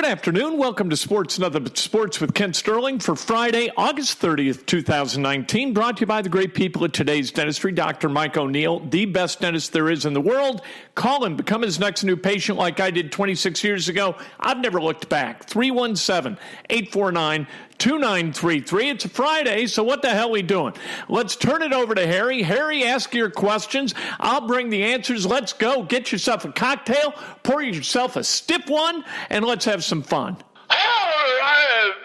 Good afternoon. Welcome to Sports Nothing But Sports with Ken Sterling for Friday, August 30th, 2019. Brought to you by the great people at Today's Dentistry, Dr. Mike O'Neill, the best dentist there is in the world. Call him. Become his next new patient like I did 26 years ago. I've never looked back. 317-849-2933. It's a Friday, so what the hell are we doing? Let's turn it over to Harry. Harry, ask your questions. I'll bring the answers. Let's go. Get yourself a cocktail, pour yourself a stiff one, and let's have some fun.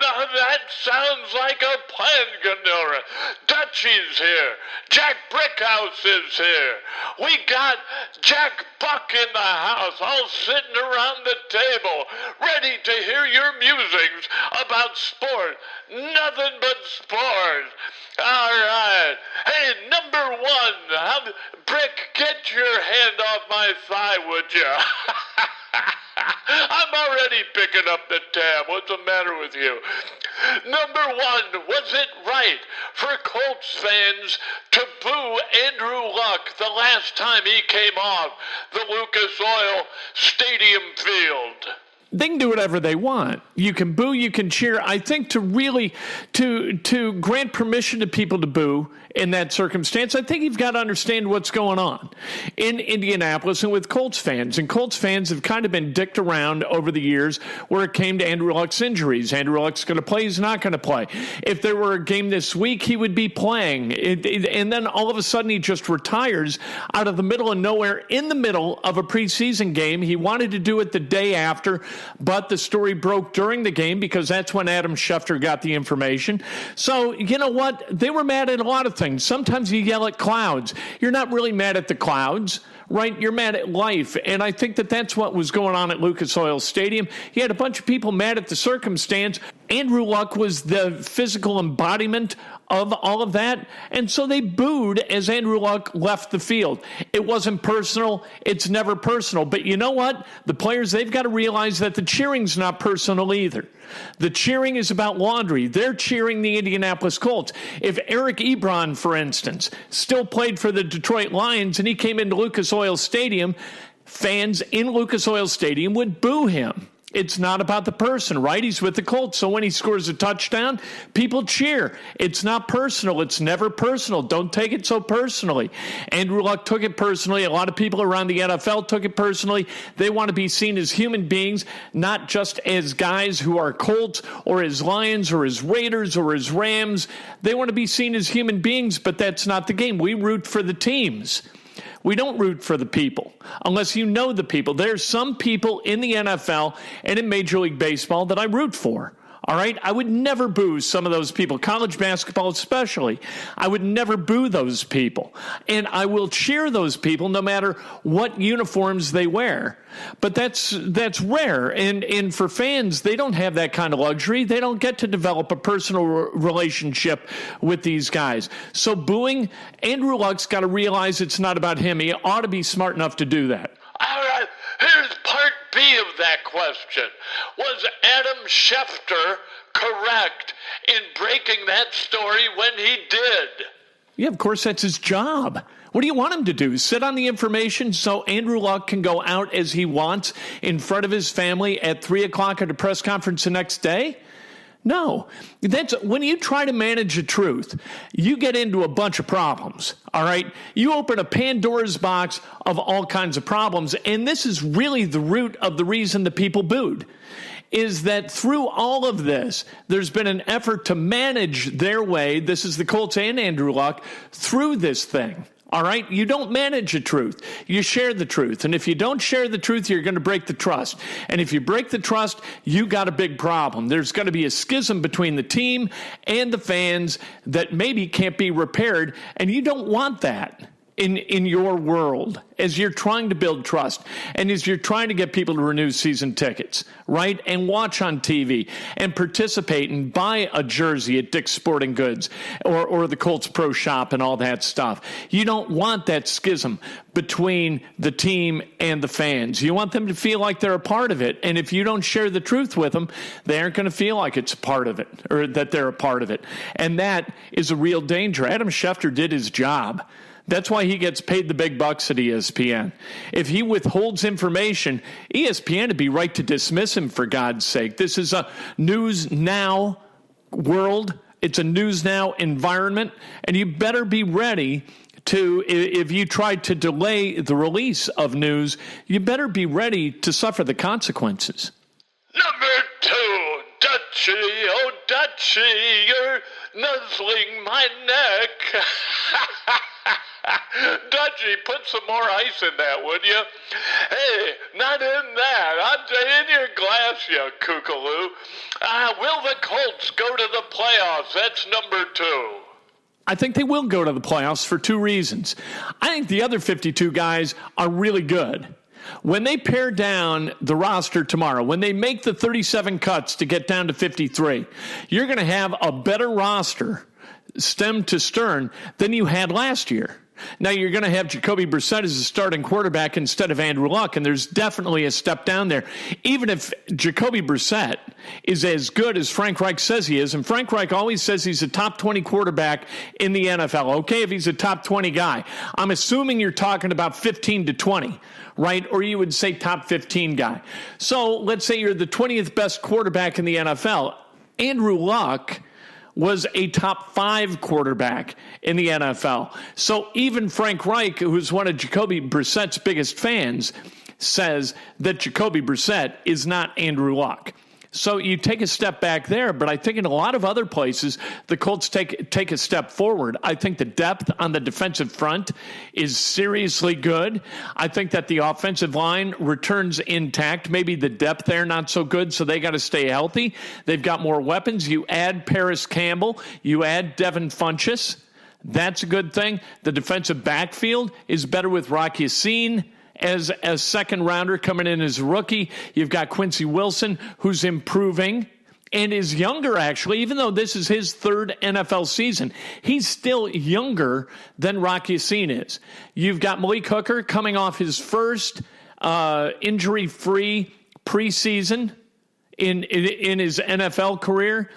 Now that sounds like a plan, Gandora. Dutchie's here. Jack Brickhouse is here. We got Jack Buck in the house, all sitting around the table, ready to hear your musings about sport. Nothing but sport. All right. Hey, number one, Brick, get your hand off my thigh, would you? I'm already picking up the tab. What's the matter with you? Number one, was it right for Colts fans to boo Andrew Luck the last time he came off the Lucas Oil Stadium field? They can do whatever they want. You can boo, you can cheer. I think to grant permission to people to boo in that circumstance, I think you've got to understand what's going on in Indianapolis and with Colts fans. And Colts fans have kind of been dicked around over the years where it came to Andrew Luck's injuries. Andrew Luck's going to play, he's not going to play. If there were a game this week, he would be playing. And then all of a sudden he just retires out of the middle of nowhere in the middle of a preseason game. He wanted to do it the day after, but the story broke during the game because that's when Adam Schefter got the information. So, you know what? They were mad at a lot of things. Sometimes you yell at clouds. You're not really mad at the clouds, right? You're mad at life. And I think that that's what was going on at Lucas Oil Stadium. You had a bunch of people mad at the circumstance. Andrew Luck was the physical embodiment of all of that. And so they booed as Andrew Luck left the field. It wasn't personal. It's never personal. But you know what? The players, they've got to realize that the cheering's not personal either. The cheering is about laundry. They're cheering the Indianapolis Colts. If Eric Ebron, for instance, still played for the Detroit Lions and he came into Lucas Oil Stadium, fans in Lucas Oil Stadium would boo him. It's not about the person, right? He's with the Colts. So when he scores a touchdown, people cheer. It's not personal. It's never personal. Don't take it so personally. Andrew Luck took it personally. A lot of people around the NFL took it personally. They want to be seen as human beings, not just as guys who are Colts or as Lions or as Raiders or as Rams. They want to be seen as human beings, but that's not the game. We root for the teams. We don't root for the people unless you know the people. There's some people in the NFL and in Major League Baseball that I root for. All right? I would never boo some of those people, college basketball especially. I would never boo those people. And I will cheer those people no matter what uniforms they wear. But that's rare. And for fans, they don't have that kind of luxury. They don't get to develop a personal relationship with these guys. So booing, Andrew Luck's got to realize it's not about him. He ought to be smart enough to do that. All right, here's part B of that question. Was Adam Schefter correct in breaking that story when he did? Yeah, of course, that's his job. What do you want him to do? Sit on the information so Andrew Luck can go out as he wants in front of his family at 3 o'clock at a press conference the next day? No. That's when you try to manage the truth, you get into a bunch of problems, all right? You open a Pandora's box of all kinds of problems, and this is really the root of the reason the people booed, is that through all of this, there's been an effort to manage their way, this is the Colts and Andrew Luck, through this thing. All right? You don't manage the truth. You share the truth. And if you don't share the truth, you're going to break the trust. And if you break the trust, you got a big problem. There's going to be a schism between the team and the fans that maybe can't be repaired. And you don't want that in your world as you're trying to build trust and as you're trying to get people to renew season tickets, right? And watch on TV and participate and buy a jersey at Dick's Sporting Goods or the Colts Pro Shop and all that stuff. You don't want that schism between the team and the fans. You want them to feel like they're a part of it. And if you don't share the truth with them, they aren't going to feel like it's a part of it or that they're a part of it. And that is a real danger. Adam Schefter did his job. That's why he gets paid the big bucks at ESPN. If he withholds information, ESPN would be right to dismiss him, for God's sake. This is a news now world. It's a news now environment, and you better be ready to, if you try to delay the release of news, you better be ready to suffer the consequences. Number 2, Dutchie, oh Dutchie, you're nuzzling my neck. Dutchie, put some more ice in that, would you? Hey, not in that. I'm in your glass, you kookaloo. Will the Colts go to the playoffs? That's number 2. I think they will go to the playoffs for 2 reasons. I think the other 52 guys are really good. When they pare down the roster tomorrow, when they make the 37 cuts to get down to 53, you're going to have a better roster, stem to stern, than you had last year. Now, you're going to have Jacoby Brissett as a starting quarterback instead of Andrew Luck, and there's definitely a step down there. Even if Jacoby Brissett is as good as Frank Reich says he is, and Frank Reich always says he's a top 20 quarterback in the NFL. Okay, if he's a top 20 guy. I'm assuming you're talking about 15 to 20, right? Or you would say top 15 guy. So let's say you're the 20th best quarterback in the NFL. Andrew Luck was a top 5 quarterback in the NFL. So even Frank Reich, who's one of Jacoby Brissett's biggest fans, says that Jacoby Brissett is not Andrew Luck. So you take a step back there, but I think in a lot of other places, the Colts take a step forward. I think the depth on the defensive front is seriously good. I think that the offensive line returns intact. Maybe the depth there not so good, so they got to stay healthy. They've got more weapons. You add Paris Campbell. You add Devin Funchess. That's a good thing. The defensive backfield is better with Rocky Yassin as a second rounder coming in as a rookie. You've got Quincy Wilson, who's improving and is younger, actually, even though this is his 3rd NFL season. He's still younger than Rocky Yassin is. You've got Malik Hooker coming off his first injury-free preseason in his NFL career.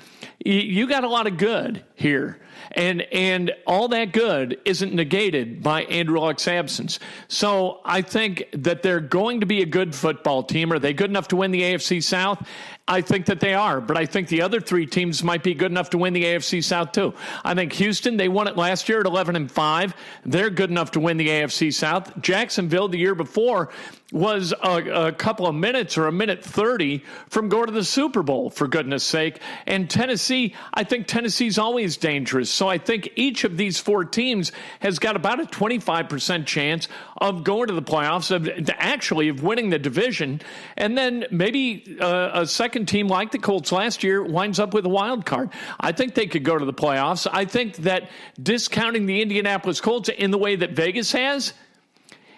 You got a lot of good here. And all that good isn't negated by Andrew Luck's absence. So I think that they're going to be a good football team. Are they good enough to win the AFC South? I think that they are, but I think the other 3 teams might be good enough to win the AFC South too. I think Houston, they won it last year at 11-5. They're good enough to win the AFC South. Jacksonville, the year before, was a couple of minutes or a minute 30 from going to the Super Bowl, for goodness sake. And Tennessee, I think Tennessee's always dangerous. So I think each of these 4 teams has got about a 25% chance of going to the playoffs, of winning the division. And then maybe a second team like the Colts last year winds up with a wild card. I think they could go to the playoffs. I think that discounting the Indianapolis Colts in the way that Vegas has,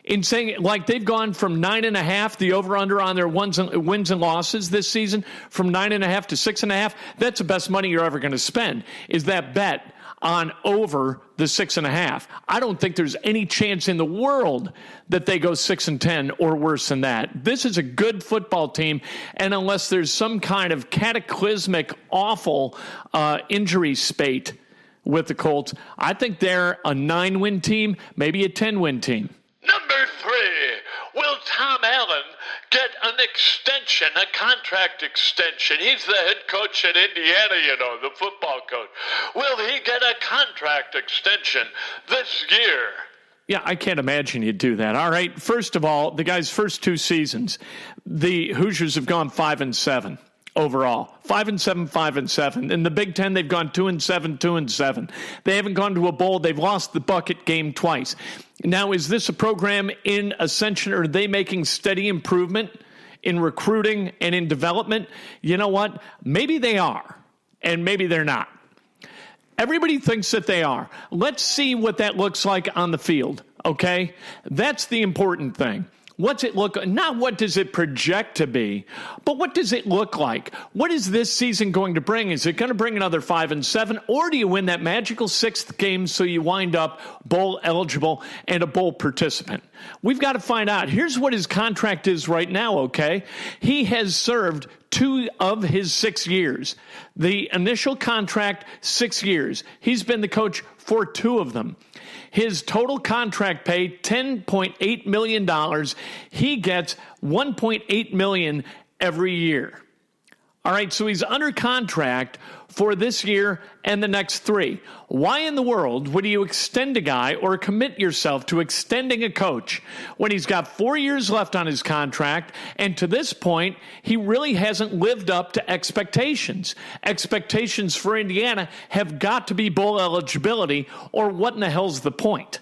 in saying, like, they've gone from 9.5, the over-under on their wins and losses this season, from 9.5 to 6.5, that's the best money you're ever going to spend, is that bet on over the 6.5. I don't think there's any chance in the world that they go 6-10 or worse than that. This is a good football team, and unless there's some kind of cataclysmic, awful injury spate with the Colts, I think they're a 9-win team, maybe a 10-win team. Number 3, will Tom Allen get an extension, a contract extension? He's the head coach at Indiana, the football coach. Will he get a contract extension this year? Yeah, I can't imagine you'd do that. All right, first of all, the guy's first 2 seasons, the Hoosiers have gone 5-7. Overall, 5-7, 5-7. In the Big Ten, they've gone 2-7, 2-7. They haven't gone to a bowl. They've lost the bucket game twice. Now, is this a program in ascension, or are they making steady improvement in recruiting and in development? You know what? Maybe they are, and maybe they're not. Everybody thinks that they are. Let's see what that looks like on the field, okay? That's the important thing. What's it look like? Not what does it project to be, but what does it look like? What is this season going to bring? Is it going to bring another 5-7, or do you win that magical 6th game so you wind up bowl eligible and a bowl participant? We've got to find out. Here's what his contract is right now, okay? He has served 2 of his 6 years. The initial contract, 6 years. He's been the coach for 2 of them. His total contract pay, $10.8 million. He gets $1.8 million every year. All right, so he's under contract for this year and the next 3. Why in the world would you extend a guy or commit yourself to extending a coach when he's got 4 years left on his contract, and to this point, he really hasn't lived up to expectations? Expectations for Indiana have got to be bowl eligibility, or what in the hell's the point?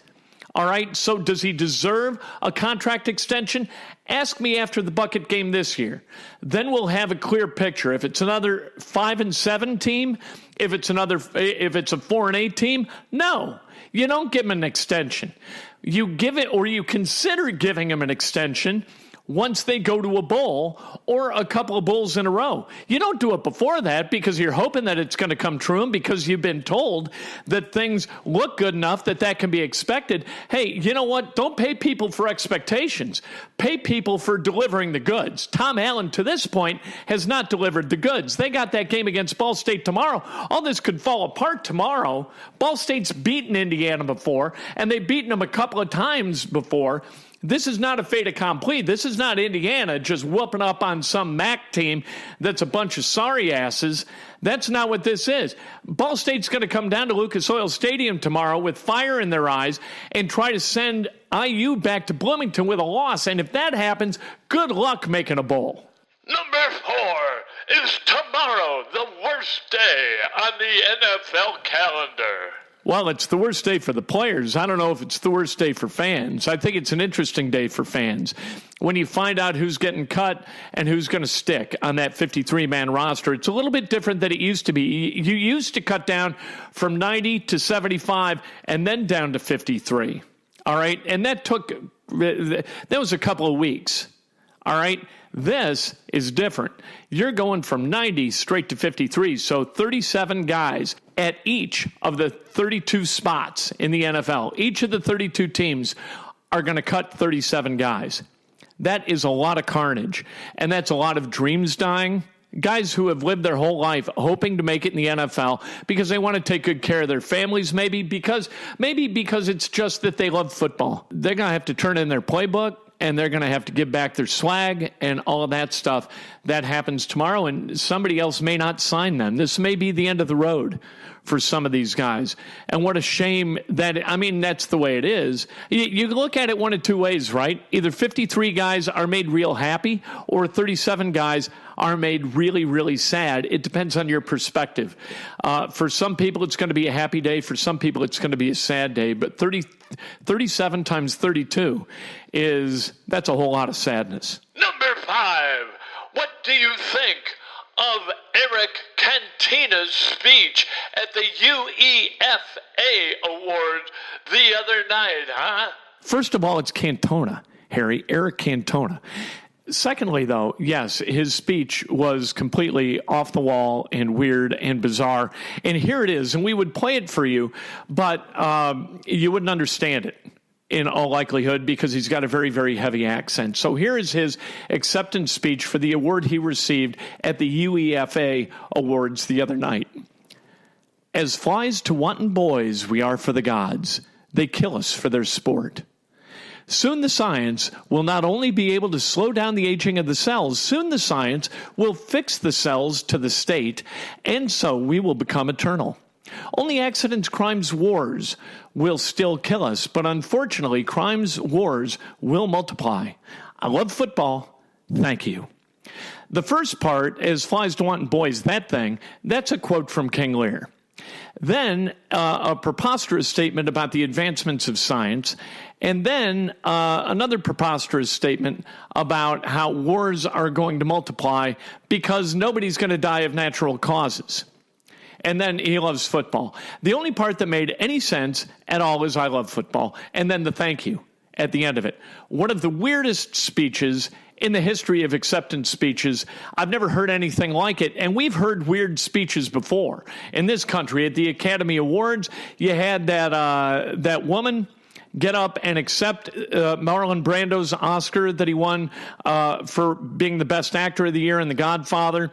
All right, so does he deserve a contract extension? Ask me after the bucket game this year. Then we'll have a clear picture. If it's another 5-7 team, if it's a 4-8 team, no, you don't give him an extension. You give it, or you consider giving him an extension once they go to a bowl or a couple of bowls in a row. You don't do it before that because you're hoping that it's going to come true and because you've been told that things look good enough that can be expected. Hey, you know what? Don't pay people for expectations. Pay people for delivering the goods. Tom Allen, to this point, has not delivered the goods. They got that game against Ball State tomorrow. All this could fall apart tomorrow. Ball State's beaten Indiana before, and they've beaten them a couple of times before. This is not a fait accompli. This is not Indiana just whooping up on some MAC team that's a bunch of sorry asses. That's not what this is. Ball State's going to come down to Lucas Oil Stadium tomorrow with fire in their eyes and try to send IU back to Bloomington with a loss. And if that happens, good luck making a bowl. Number 4 is tomorrow, the worst day on the NFL calendar. Well, it's the worst day for the players. I don't know if it's the worst day for fans. I think it's an interesting day for fans when you find out who's getting cut and who's going to stick on that 53-man roster. It's a little bit different than it used to be. You used to cut down from 90 to 75 and then down to 53. All right? And that was a couple of weeks. All right? This is different. You're going from 90 straight to 53, so 37 guys at each of the 32 spots in the NFL. Each of the 32 teams are going to cut 37 guys. That is a lot of carnage, and that's a lot of dreams dying. Guys who have lived their whole life hoping to make it in the NFL because they want to take good care of their families, maybe because it's just that they love football. They're going to have to turn in their playbook, and they're going to have to give back their swag and all of that stuff. That happens tomorrow, and somebody else may not sign them. This may be the end of the road for some of these guys. And what a shame that's the way it is. You look at it one of 2 ways, right? Either 53 guys are made real happy or 37 guys are made really, really sad. It depends on your perspective. For some people, it's going to be a happy day. For some people, it's going to be a sad day. But 37 times 32 that's a whole lot of sadness. Number 5, what do you think of Eric Cantona's speech at the UEFA Awards the other night, huh? First of all, it's Cantona, Harry, Eric Cantona. Secondly, though, yes, his speech was completely off the wall and weird and bizarre. And here it is, and we would play it for you, but you wouldn't understand it in all likelihood because he's got a very, very heavy accent. So here is his acceptance speech for the award he received at the UEFA Awards the other night. As flies to wanton boys we are for the gods. They kill us for their sport. Soon the science will not only be able to slow down the aging of the cells, soon the science will fix the cells to the state, and so we will become eternal. Only accidents, crimes, wars will still kill us, but unfortunately, crimes, wars will multiply. I love football. Thank you. The first part, as flies to wanton boys, that's a quote from King Lear. Then a preposterous statement about the advancements of science, and then another preposterous statement about how wars are going to multiply because nobody's going to die of natural causes. And then he loves football. The only part that made any sense at all is I love football, and then the thank you at the end of it. One of the weirdest speeches in the history of acceptance speeches. I've never heard anything like it, and we've heard weird speeches before. In this country, at the Academy Awards, you had that woman get up and accept Marlon Brando's Oscar that he won for being the best actor of the year in The Godfather.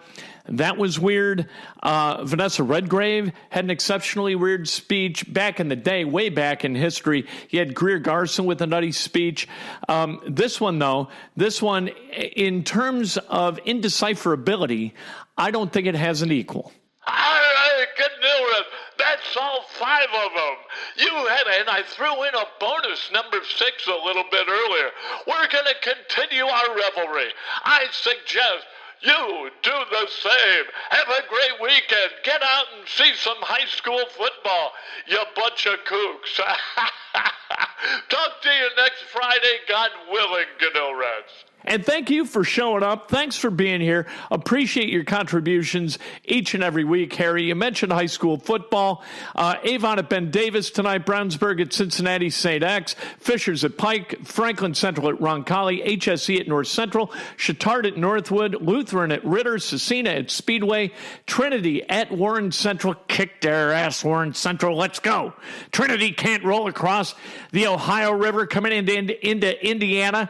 That was weird. Vanessa Redgrave had an exceptionally weird speech back in the day, way back in history. You had Greer Garson with a nutty speech. This one, in terms of indecipherability, I don't think it has an equal. I can do it. That's all 5 of them. You had, and I threw in a bonus number 6 a little bit earlier. We're going to continue our revelry. I suggest you do the same. Have a great weekend. Get out and see some high school football, you bunch of kooks. Talk to you next Friday, God willing, Goodell Reds. And thank you for showing up. Thanks for being here. Appreciate your contributions each and every week, Harry. You mentioned high school football. Avon at Ben Davis tonight, Brownsburg at Cincinnati St. X, Fishers at Pike, Franklin Central at Roncalli, HSE at North Central, Chittard at Northwood, Lutheran at Ritter, Cecina at Speedway, Trinity at Warren Central. Kick their ass, Warren Central. Let's go. Trinity can't roll across the Ohio River coming into Indiana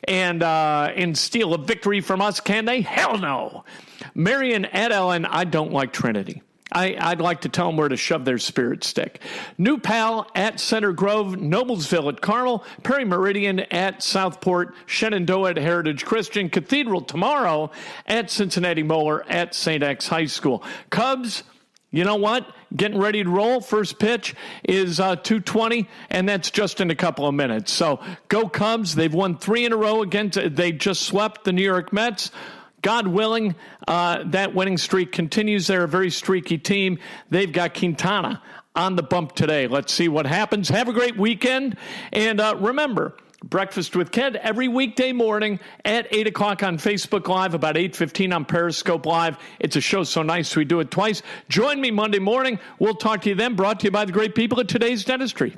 and steal a victory from us, can they? Hell no. Marion at Ellen, I don't like Trinity. I'd like to tell them where to shove their spirit stick. New Pal at Center Grove, Noblesville at Carmel, Perry Meridian at Southport, Shenandoah at Heritage Christian, Cathedral tomorrow at Cincinnati Moeller at St. X High School. Cubs, you know what? Getting ready to roll. First pitch is 2:20, and that's just in a couple of minutes. So go Cubs. They've won 3 in a row they just swept the New York Mets. God willing, that winning streak continues. They're a very streaky team. They've got Quintana on the bump today. Let's see what happens. Have a great weekend. And remember, Breakfast with Ked every weekday morning at 8 o'clock on Facebook Live, about 8:15 on Periscope Live. It's a show so nice we do it twice. Join me Monday morning. We'll talk to you then. Brought to you by the great people at Today's Dentistry.